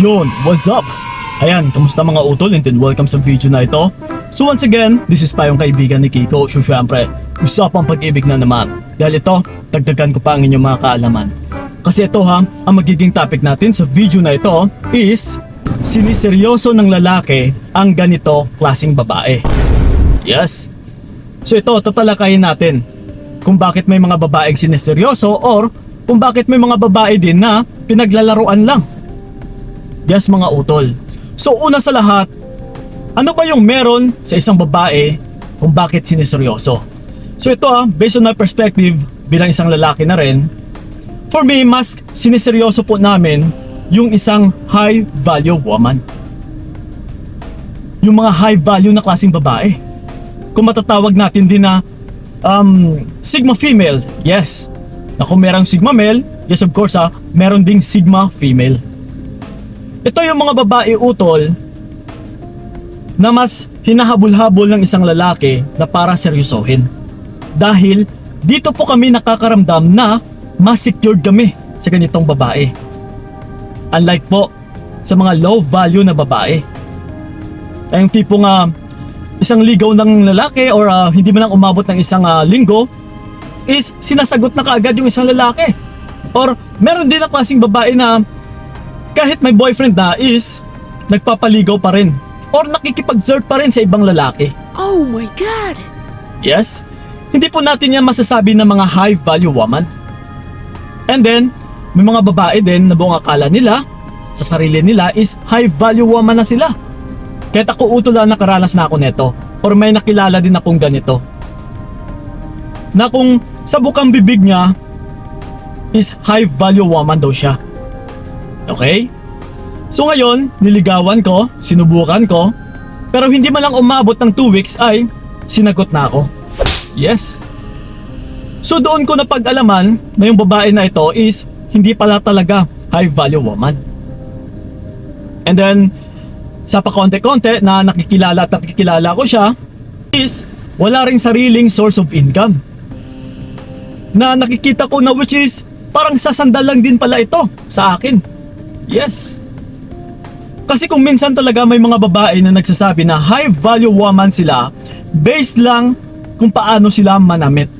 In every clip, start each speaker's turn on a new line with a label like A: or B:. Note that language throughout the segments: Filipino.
A: Yon, what's up? Ayan, kamusta mga utol and then welcome sa video na ito. So once again, this is pa yung kaibigan ni Kiko. So syempre, usapang pag-ibig na naman. Dahil ito, dagdagan ko pa ang inyong mga kaalaman. Kasi ito ha, ang magiging topic natin sa video na ito is siniseryoso ng lalaki ang ganito klaseng babae. Yes. So ito, tatalakayin natin kung bakit may mga babaeng siniseryoso or kung bakit may mga babae din na pinaglalaruan lang. Yes mga utol. So una sa lahat, ano ba yung meron sa isang babae kung bakit siniseryoso? So ito based on my perspective bilang isang lalaki na rin, for me mas siniseryoso po namin yung isang high value woman. Yung mga high value na klaseng babae. Kung matatawag natin din na Sigma female, yes. Na kung merang Sigma male, yes of course meron ding Sigma female. Ito yung mga babae utol na mas hinahabol-habol ng isang lalaki na para seryosohin. Dahil dito po kami nakakaramdam na mas secured kami sa ganitong babae. Unlike po sa mga low value na babae. Ay yung tipong isang ligaw ng lalaki or hindi man lang umabot ng isang linggo is sinasagot na kaagad yung isang lalaki. Or meron din na klaseng babae na kahit may boyfriend na is nagpapaligaw pa rin or nakikipag-flirt pa rin sa ibang lalaki.
B: Oh my God!
A: Yes, hindi po natin yan masasabi ng mga high value woman. And then, may mga babae din na buong akala nila sa sarili nila is high value woman na sila. Kahit ako utol nakaranas na ako neto or may nakilala din akong ganito. Na kung sa bukang bibig niya is high value woman daw siya. Okay? So ngayon, niligawan ko, sinubukan ko, pero hindi man lang umabot ng 2 weeks ay sinagot na ako. Yes. So doon ko napag-alaman na yung babae na ito is hindi pala talaga high value woman. And then, sa pakonte-konte na nakikilala at nakikilala ko siya is wala ring sariling source of income. Na nakikita ko na which is parang sasandal lang din pala ito sa akin. Yes. Kasi kung minsan talaga may mga babae na nagsasabi na high value woman sila based lang kung paano sila manamit.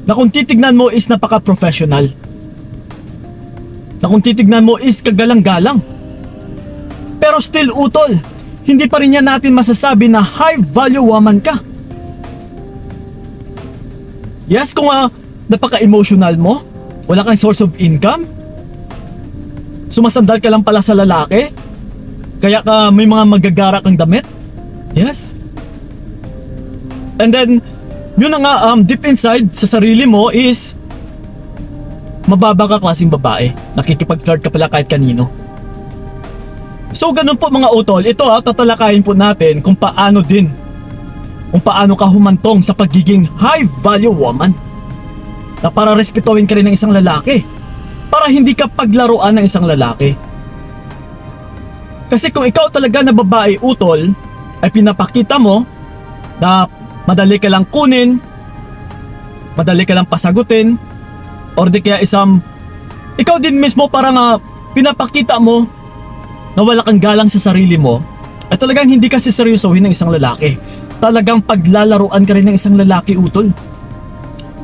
A: Na kung titignan mo is napaka-professional. Na kung titignan mo is kagalang-galang. Pero still utol, hindi pa rin yan natin masasabi na high value woman ka. Yes, kung napaka-emotional mo, wala kang source of income, sumasandal ka lang pala sa lalaki, kaya ka may mga magagara kang damit. Yes. And then, yun na nga, deep inside sa sarili mo is mababa ka klaseng babae. Nakikipag-flirt ka pala kahit kanino. So ganun po mga utol, ito tatalakayin po natin kung paano ka humantong sa pagiging high value woman. Na para respetuhin ka rin ng isang lalaki. Para hindi ka paglaruan ng isang lalaki. Kasi kung ikaw talaga na babae utol, ay pinapakita mo na madali ka lang kunin, madali ka lang pasagutin, or di kaya ikaw din mismo parang pinapakita mo na wala kang galang sa sarili mo, ay talagang hindi ka seryosohin ng isang lalaki. Talagang paglalaruan ka rin ng isang lalaki utol.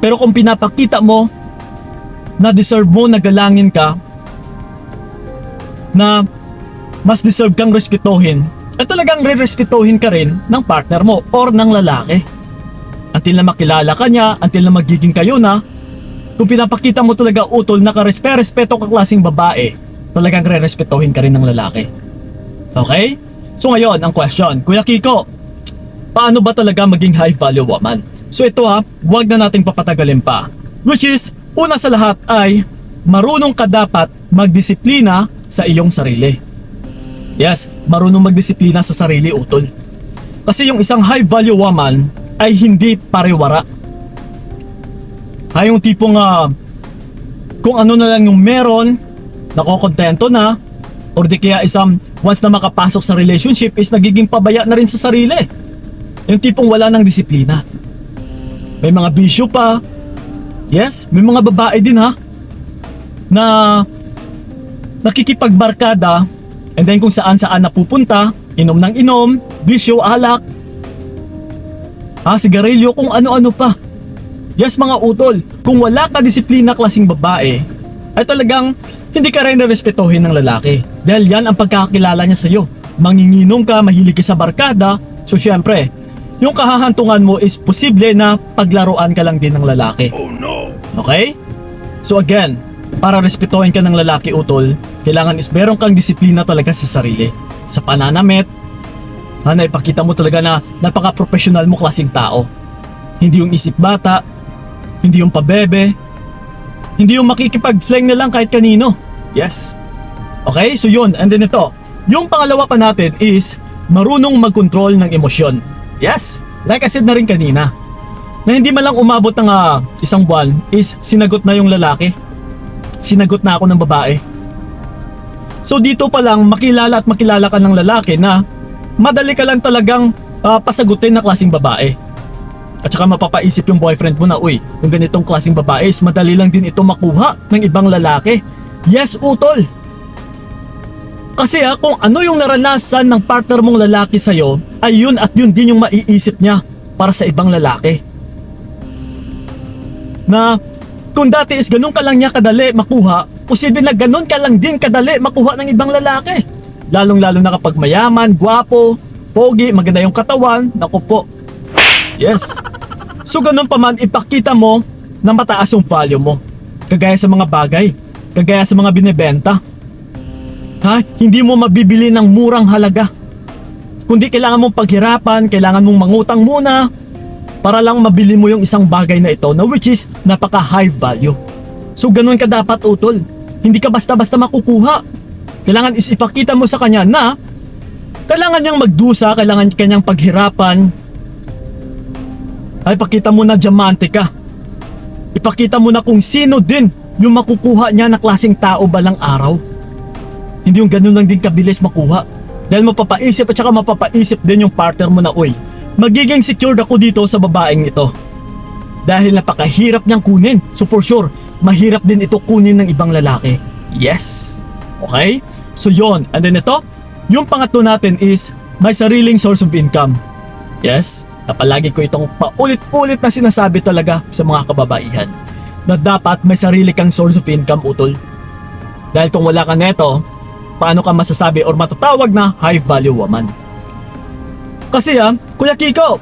A: Pero kung pinapakita mo na deserve mo na galangin ka, na mas deserve kang respetuhin, ay talagang re-respetuhin ka rin ng partner mo or ng lalaki. Until na makilala ka niya, until na magiging kayo na, kung pinapakita mo talaga utol na respeto ka klaseng babae, talagang re-respetuhin ka rin ng lalaki. Okay? So ngayon, ang question, Kuya Kiko, paano ba talaga maging high value woman? So ito wag na nating papatagalin pa. Which is, una sa lahat ay marunong ka dapat magdisiplina sa iyong sarili. Yes, marunong magdisiplina sa sarili utol. Kasi yung isang high value woman ay hindi pariwara. Yung tipong kung ano na lang yung meron, nakokontento na, or di kaya once na makapasok sa relationship is nagiging pabaya na rin sa sarili. Yung tipong wala ng disiplina. May mga bisyo pa. Yes, may mga babae din na nakikipagbarkada, and then kung saan saan napupunta, inom ng inom, bisyo, alak, sigarilyo, kung ano-ano pa. Yes mga utol, kung wala ka disiplina klaseng babae, ay talagang hindi ka rin respetuhin ng lalaki. Dahil yan ang pagkakakilala niya sa'yo. Manginginom ka, mahilig ka sa barkada, so syempre, yung kahahantungan mo is posible na paglaruan ka lang din ng lalaki.
B: Oh no!
A: Okay? So again, para respetuhin ka ng lalaki utol, kailangan is meron kang disiplina talaga sa sarili. Sa pananamit, na ipakita mo talaga na napaka-professional mo klaseng tao. Hindi yung isip bata, hindi yung pabebe, hindi yung makikipag-fling na lang kahit kanino. Yes. Okay, so yun, and then ito. Yung pangalawa pa natin is marunong mag-control ng emosyon. Yes, like I said na rin kanina, na hindi man lang umabot ng isang buwan is sinagot na yung lalaki. Sinagot na ako ng babae. So dito pa lang makilala at makilala ka ng lalaki na madali ka lang talagang pasagutin na klaseng babae. At saka mapapaisip yung boyfriend mo na, uy, yung ganitong klaseng babae is madali lang din ito makuha ng ibang lalaki. Yes, utol. Kasi kung ano yung naranasan ng partner mong lalaki sa'yo, ay yun at yun din yung maiisip niya para sa ibang lalaki. Na kung dati is ganun ka lang niya kadali makuha, posible na ganun ka lang din kadali makuha ng ibang lalaki. Lalong-lalo na kapag mayaman, gwapo, pogi, maganda yung katawan, naku po. Yes. So ganun pa man, ipakita mo na mataas yung value mo. Kagaya sa mga bagay, kagaya sa mga binebenta. Hindi mo mabibili ng murang halaga. Kundi kailangan mong paghirapan, kailangan mong mangutang muna para lang mabili mo yung isang bagay na ito na which is napaka high value. So ganun ka dapat utol. Hindi ka basta-basta makukuha. Kailangan is ipakita mo sa kanya na kailangan niyang magdusa, kailangan kanyang paghirapan. Ay pakita mo na diamante ka. Ipakita mo na kung sino din yung makukuha niya na klaseng tao balang araw. Hindi yung ganun lang din kabilis makuha. Dahil mapapaisip at saka mapapaisip din yung partner mo na, uy, magiging secured ako dito sa babaeng ito. Dahil napakahirap niyang kunin. So for sure, mahirap din ito kunin ng ibang lalaki. Yes. Okay? So yon. And then ito, yung pangatlo natin is may sariling source of income. Yes. Napalagi ko itong paulit-ulit na sinasabi talaga sa mga kababaihan na dapat may sarili kang source of income utol. Dahil kung wala ka neto, paano ka masasabi or matatawag na high value woman? Kasi Kuya Kiko,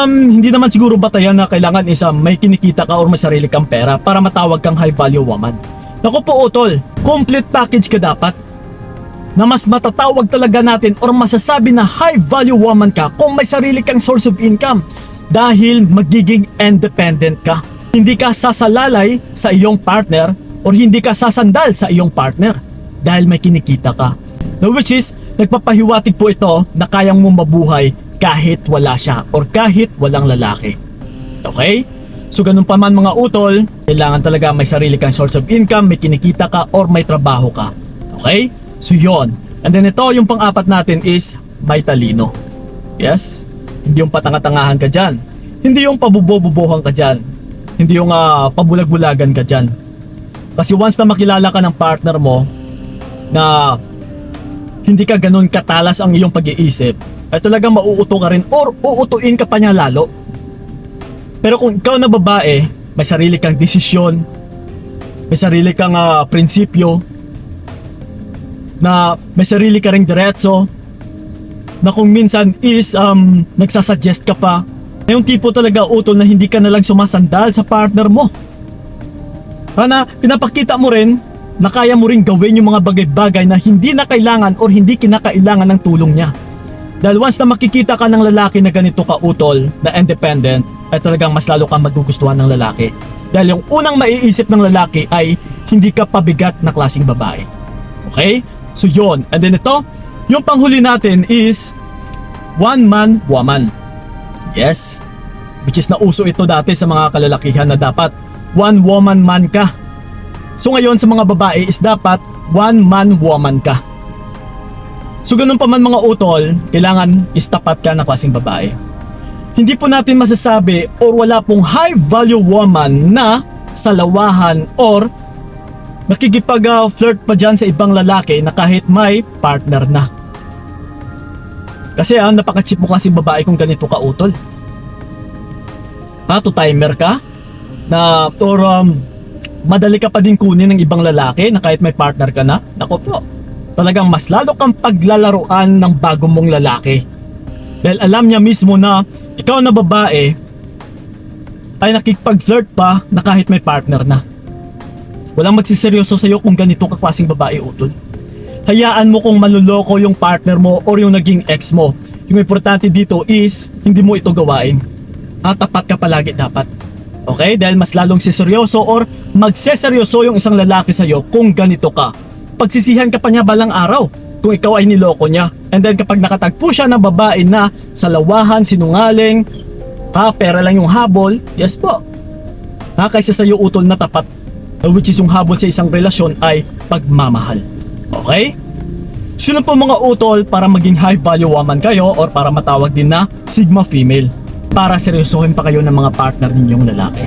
A: hindi naman siguro batayan na kailangan may kinikita ka or may sarili kang pera para matawag kang high value woman. Naku po utol, complete package ka dapat. Na mas matatawag talaga natin or masasabi na high value woman ka kung may sarili kang source of income. Dahil magiging independent ka. Hindi ka sasalalay sa iyong partner or hindi ka sasandal sa iyong partner. Dahil may kinikita ka. Now which is, nagpapahiwatig po ito na kayang mong mabuhay kahit wala siya or kahit walang lalaki. Okay? So ganun pa man mga utol, kailangan talaga may sarili kang source of income, may kinikita ka or may trabaho ka. Okay? So yon. And then ito yung pang-apat natin is may talino. Yes? Hindi yung patanga-tangahan ka dyan. Hindi yung pabubo-bubuhan ka dyan. Hindi yung pabulag-bulagan ka dyan. Kasi once na makilala ka ng partner mo na hindi ka ganun katalas ang iyong pag-iisip, ay talagang mauuto ka rin or uutuin ka pa niya lalo. Pero kung ikaw na babae, may sarili kang desisyon, may sarili kang prinsipyo, na may sarili ka ring diretso, na kung minsan is nagsasuggest ka pa, na yung tipo talaga utol na hindi ka na lang sumasandal sa partner mo. Na pinapakita mo rin na kaya mo ring gawin yung mga bagay-bagay na hindi na kailangan or hindi kinakailangan ng tulong niya. Dahil once na makikita ka ng lalaki na ganito ka utol, na independent, ay talagang mas lalo kang magugustuhan ng lalaki. Dahil yung unang maiisip ng lalaki ay hindi ka pabigat na klaseng babae. Okay? So yon. And then ito, yung panghuli natin is one man woman. Yes. Which is nauso ito dati sa mga kalalakihan na dapat one woman man ka. So ngayon sa mga babae is dapat one man woman ka. So ganun pa man mga utol, kailangan istapat ka na klaseng babae. Hindi po natin masasabi or wala pong high value woman na salawahan or nakikipag-flirt pa dyan sa ibang lalaki na kahit may partner na. Kasi napaka-cheap mo kasi babae kung ganito ka utol. To-timer ka? Madali ka pa din kunin ng ibang lalaki na kahit may partner ka na? Nako po, talagang mas lalo kang paglalaruan ng bago mong lalaki. Dahil alam niya mismo na ikaw na babae ay nakikipag-flirt pa na kahit may partner na. Walang magsiseryoso sa'yo kung ganito ka klaseng babae utol. Hayaan mo kung maluloko yung partner mo or yung naging ex mo. Yung importante dito is hindi mo ito gawain. Tapat ka palagi dapat. Okay? Dahil mas lalong siseryoso or magseseryoso yung isang lalaki sa'yo kung ganito ka. Pagsisihan ka pa niya balang araw kung ikaw ay niloko niya. And then kapag nakatagpo siya ng babae na salawahan, sinungaling, pera lang yung habol, yes po. Kaysa sa'yo utol na tapat, which is yung habol sa isang relasyon ay pagmamahal. Okay? So yun po mga utol para maging high value woman kayo or para matawag din na sigma female. Para seryosohin pa kayo ng mga partner ninyong lalaki.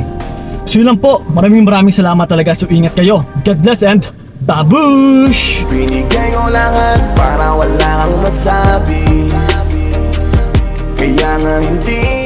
A: So yun lang po. Maraming salamat talaga. So ingat kayo. God bless and babush!
B: Binigay ko lahat para wala kang masabi. Kaya nga hindi